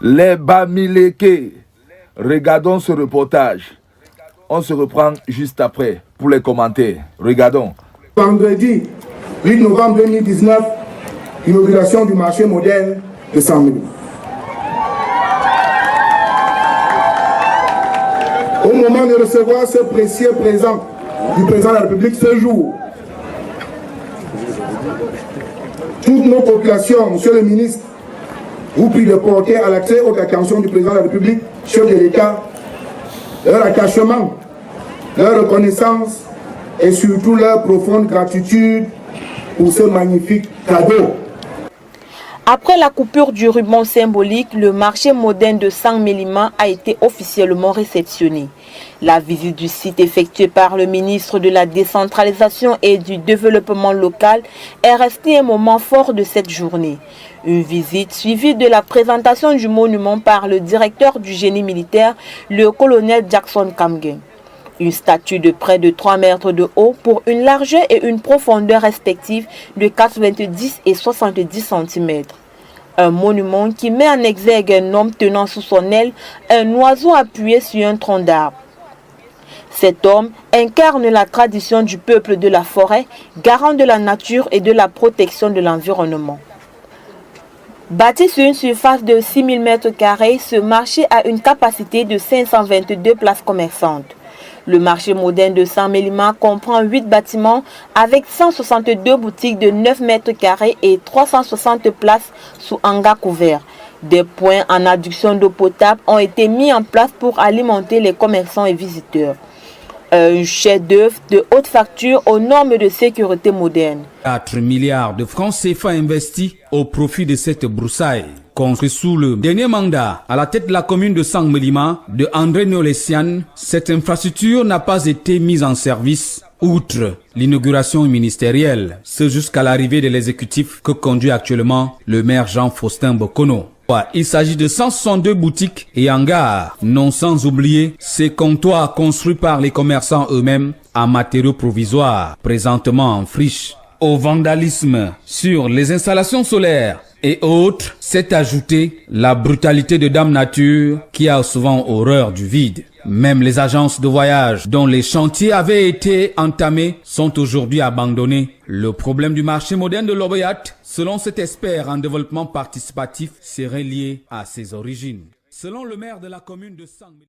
Les Bamileke. Regardons ce reportage. On se reprend juste après pour les commenter. Regardons. Vendredi 8 novembre 2019, inauguration du marché moderne de Sang-Mélimant. Au moment de recevoir ce précieux présent du président de la République ce jour, toutes nos populations, monsieur le ministre, vous prie de porter à la très haute attention du président de la République, chef de l'État, leur attachement, leur reconnaissance et surtout leur profonde gratitude pour ce magnifique cadeau. Après la coupure du ruban symbolique, le marché moderne de Sang-Mélimant a été officiellement réceptionné. La visite du site effectuée par le ministre de la Décentralisation et du Développement local est restée un moment fort de cette journée. Une visite suivie de la présentation du monument par le directeur du génie militaire, le colonel Jackson Kamgen. Une statue de près de 3 mètres de haut pour une largeur et une profondeur respective de 90 et 70 cm. Un monument qui met en exergue un homme tenant sous son aile un oiseau appuyé sur un tronc d'arbre. Cet homme incarne la tradition du peuple de la forêt, garant de la nature et de la protection de l'environnement. Bâti sur une surface de 6000 m², ce marché a une capacité de 522 places commerçantes. Le marché moderne de Sang-Mélimant comprend 8 bâtiments avec 162 boutiques de 9 m² et 360 places sous hangar couvert. Des points en adduction d'eau potable ont été mis en place pour alimenter les commerçants et visiteurs. Un chef-d'œuvre de haute facture aux normes de sécurité modernes. 4 milliards de francs CFA investis au profit de cette broussaille. Construit sous le dernier mandat à la tête de la commune de Sang-Mélimant de André Nolessian, cette infrastructure n'a pas été mise en service outre l'inauguration ministérielle. C'est jusqu'à l'arrivée de l'exécutif que conduit actuellement le maire Jean-Faustin Bokono. Il s'agit de 162 boutiques et hangars, non sans oublier ces comptoirs construits par les commerçants eux-mêmes en matériaux provisoires, présentement en friche. Au vandalisme sur les installations solaires et autres, s'est ajoutée la brutalité de Dame Nature qui a souvent horreur du vide. Même les agences de voyage dont les chantiers avaient été entamés sont aujourd'hui abandonnés. Le problème du marché moderne de l'Oboyat, selon cet expert en développement participatif, serait lié à ses origines. Selon le maire de la commune de Sang-Mélimant,